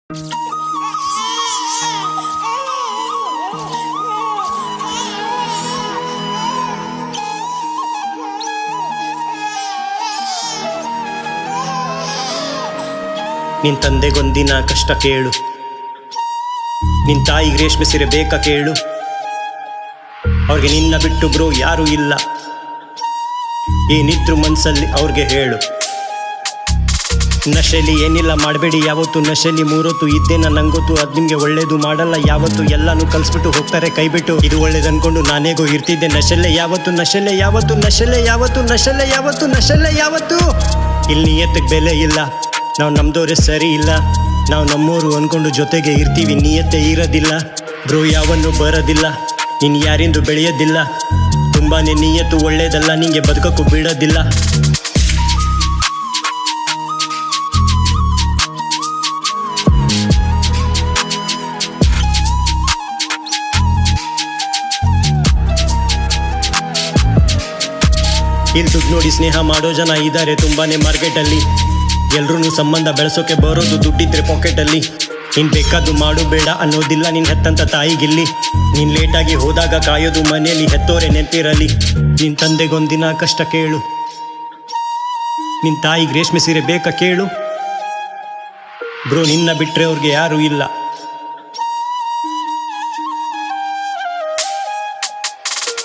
ನಿನ್ ತಂದೆಗೊಂದಿನ ಕಷ್ಟ ಕೇಳು, ನಿನ್ ತಾಯಿಗೆ ರೇಷ್ಮೆ ಸೀರೆ ಬೇಕಾ ಕೇಳು. ಅವ್ರಿಗೆ ನಿನ್ನ ಬಿಟ್ಟು ಬ್ರೋ ಯಾರೂ ಇಲ್ಲ, ಏನಿದ್ರು ಮನ್ಸಲ್ಲಿ ಅವ್ರಿಗೆ ಹೇಳು. ನಶೆಲಿ ಏನಿಲ್ಲ ಮಾಡಬೇಡಿ ಯಾವತ್ತು, ನಶೆಲಿ ಮೂರೊತ್ತು ಇದ್ದೇನ ನಂಗೊತ್ತು. ಅದು ನಿಮಗೆ ಒಳ್ಳೇದು ಮಾಡಲ್ಲ ಯಾವತ್ತು, ಎಲ್ಲಾನು ಕಲಿಸ್ಬಿಟ್ಟು ಹೋಗ್ತಾರೆ ಕೈಬಿಟ್ಟು. ಇದು ಒಳ್ಳೇದು ಅನ್ಕೊಂಡು ನಾನೇಗೋ ಇರ್ತಿದ್ದೆ ನಶೆಲೆ ಯಾವತ್ತು, ನಶೆಲೆ ಯಾವತ್ತು, ನಶೆಲೆ ಯಾವತ್ತು, ನಶೆಲೆ ಯಾವತ್ತು, ನಶೆಲೆ ಯಾವತ್ತು. ಇಲ್ಲಿ ನಿಯತ್ತಿಗೆ ಬೆಲೆ ಇಲ್ಲ, ನಾವು ನಮ್ದೋರೆ ಸರಿ ಇಲ್ಲ. ನಾವು ನಮ್ಮೋರು ಅನ್ಕೊಂಡು ಜೊತೆಗೆ ಇರ್ತೀವಿ, ನಿಯತ್ತೆ ಇರೋದಿಲ್ಲ. ಬ್ರೋ ಯಾವನ್ನು ಬರೋದಿಲ್ಲ, ನೀನು ಯಾರಿಂದು ಬೆಳೆಯೋದಿಲ್ಲ. ತುಂಬಾನೇ ನಿಯತ್ತು ಒಳ್ಳೇದಲ್ಲ, ನಿಂಗೆ ಬದುಕಕ್ಕೂ ಬಿಡೋದಿಲ್ಲ. ಇಲ್ಲಿ ದುಡ್ಡು ನೋಡಿ ಸ್ನೇಹ ಮಾಡೋ ಜನ ಇದ್ದಾರೆ ತುಂಬಾನೇ ಮಾರ್ಕೆಟಲ್ಲಿ. ಎಲ್ರೂ ಸಂಬಂಧ ಬೆಳೆಸೋಕೆ ಬರೋದು ದುಡ್ಡಿದ್ರೆ ಪಾಕೆಟಲ್ಲಿ. ನೀನು ಬೇಕಾದ್ದು ಮಾಡು ಬೇಡ ಅನ್ನೋದಿಲ್ಲ ನಿನ್ನ ಹೆತ್ತಂತ ತಾಯಿಗಿಲ್ಲಿ. ನೀನು ಲೇಟಾಗಿ ಹೋದಾಗ ಕಾಯೋದು ಮನೆಯಲ್ಲಿ ಹೆತ್ತೋರೆ ನೆನಪಿರಲಿ. ನಿನ್ನ ತಂದೆಗೊಂದಿನ ಕಷ್ಟ ಕೇಳು, ನಿನ್ನ ತಾಯಿಗೆ ರೇಷ್ಮೆ ಸೀರೆ ಬೇಕಾ ಕೇಳು. ಬ್ರೋ ನಿನ್ನ ಬಿಟ್ಟರೆ ಅವ್ರಿಗೆ ಯಾರೂ ಇಲ್ಲ.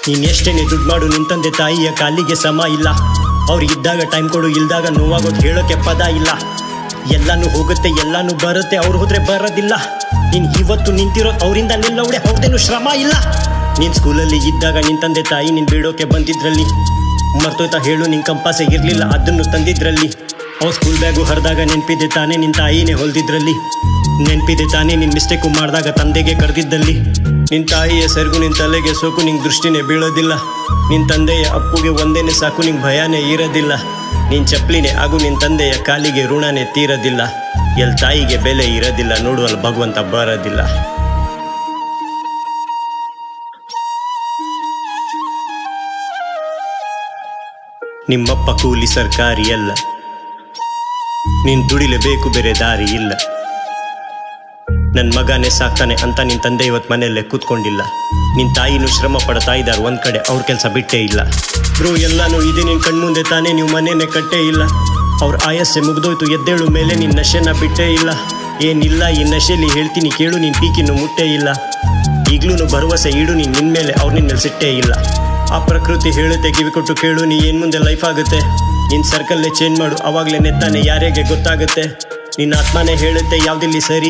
ನೀನು ಎಷ್ಟೇನೆ ದುಡ್ಡು ಮಾಡು, ನಿನ್ನ ತಂದೆ ತಾಯಿಯ ಕಾಲಿಗೆ ಸಮ ಇಲ್ಲ. ಅವ್ರಿಗಿದ್ದಾಗ ಟೈಮ್ ಕೊಡು, ಇಲ್ದಾಗ ನೋವಾಗೋದು ಹೇಳೋಕೆ ಪದ ಇಲ್ಲ. ಎಲ್ಲಾನು ಹೋಗುತ್ತೆ ಎಲ್ಲಾನು ಬರುತ್ತೆ, ಅವ್ರು ಹೋದ್ರೆ ಬರೋದಿಲ್ಲ. ನೀನು ಇವತ್ತು ನಿಂತಿರೋದು ಅವರಿಂದ ನಿಲ್ಲವಡೆ, ಅವ್ರದ್ದೇನು ಶ್ರಮ ಇಲ್ಲ. ನೀನು ಸ್ಕೂಲಲ್ಲಿ ಇದ್ದಾಗ ನಿನ್ನ ತಂದೆ ತಾಯಿ ನೀನು ಬಿಡೋಕೆ ಬಂದಿದ್ರಲ್ಲಿ. ಮರ್ತೋಯ್ತಾ ಹೇಳು, ನಿನ್ನ ಕಂಪಾಸೆ ಇರಲಿಲ್ಲ ಅದನ್ನು ತಂದಿದ್ರಲ್ಲಿ. ಅವ್ರು ಸ್ಕೂಲ್ ಬ್ಯಾಗು ಹರಿದಾಗ ನೆನಪಿದೆ ತಾನೇ ನಿನ್ನ ತಾಯಿನೇ ಹೊಲ್ದಿದ್ರಲ್ಲಿ. ನೆನಪಿದೆ ತಾನೇ ನಿನ್ನ ಮಿಸ್ಟೇಕು ಮಾಡಿದಾಗ ತಂದೆಗೆ ಕರೆದಿದ್ದಲ್ಲಿ. ನಿನ್ನ ತಾಯಿಯ ಸೆರಗು ನಿನ್ನ ತಲೆಗೆ ಸೋಕು, ನಿಂಗೆ ದೃಷ್ಟಿನೇ ಬೀಳೋದಿಲ್ಲ. ನಿನ್ನ ತಂದೆಯ ಅಪ್ಪುಗೆ ಒಂದೇನೆ ಸಾಕು, ನಿಂಗೆ ಭಯನೇ ಇರೋದಿಲ್ಲ. ನಿನ್ನ ಚಪ್ಪಲಿನೇ ಹಾಗೂ ನಿನ್ನ ತಂದೆಯ ಕಾಲಿಗೆ ಋಣನೇ ತೀರೋದಿಲ್ಲ. ಎಲ್ಲಿ ತಾಯಿಗೆ ಬೆಲೆ ಇರೋದಿಲ್ಲ, ನೋಡುವಲ್ಲಿ ಭಗವಂತ ಬರೋದಿಲ್ಲ. ನಿಮ್ಮಪ್ಪ ಕೂಲಿ ಸರ್ಕಾರಿ ಅಲ್ಲ, ನೀನು ದುಡಿಲೇಬೇಕು, ಬೇರೆ ದಾರಿ ಇಲ್ಲ. ನನ್ನ ಮಗನೇ ಸಾಕ್ತಾನೆ ಅಂತ ನಿನ್ನ ತಂದೆ ಇವತ್ತು ಮನೆಯಲ್ಲೇ ಕೂತ್ಕೊಂಡಿಲ್ಲ. ನಿನ್ನ ತಾಯಿನೂ ಶ್ರಮ ಪಡ್ತಾ ಇದ್ದಾರೆ ಒಂದು ಕಡೆ, ಅವ್ರ ಕೆಲಸ ಬಿಟ್ಟೇ ಇಲ್ಲ. ಬ್ರೋ ಎಲ್ಲಾನು ಇದೆ ನಿನ್ನ ಕಣ್ಮುಂದೆ ತಾನೇ, ನೀವು ಮನೇನೆ ಕಟ್ಟೇ ಇಲ್ಲ. ಅವ್ರ ಆಯಸ್ಸೆ ಮುಗ್ದೋಯ್ತು, ಎದ್ದೇಳು ಮೇಲೆ ನಿನ್ನ ನಶೆನ ಬಿಟ್ಟೇ ಇಲ್ಲ. ಏನಿಲ್ಲ ಈ ನಶೆಲಿ ಹೇಳ್ತೀನಿ ಕೇಳು, ನಿನ್ನ ಪೀಕಿನ್ನು ಮುಟ್ಟೇ ಇಲ್ಲ. ಈಗಲೂ ಭರವಸೆ ಇಡು ನೀನು ನಿನ್ನ ಮೇಲೆ, ಅವ್ರು ನಿನ್ನ ಮೇಲೆ ಸಿಟ್ಟೇ ಇಲ್ಲ. ಆ ಪ್ರಕೃತಿ ಹೇಳುತ್ತೆ ಕಿವಿ ಕೊಟ್ಟು ಕೇಳು, ನೀ ಏನು ಮುಂದೆ ಲೈಫ್ ಆಗುತ್ತೆ. ನಿನ್ನ ಸರ್ಕಲ್ಲೇ ಚೇಂಜ್ ಮಾಡು, ಅವಾಗಲೇ ನೆತ್ತಾನೆ ಯಾರಿಗೆ ಗೊತ್ತಾಗುತ್ತೆ. ನಿನ್ನ ಆತ್ಮನೇ ಹೇಳುತ್ತೆ ಯಾವುದಿಲ್ಲಿ ಸರಿ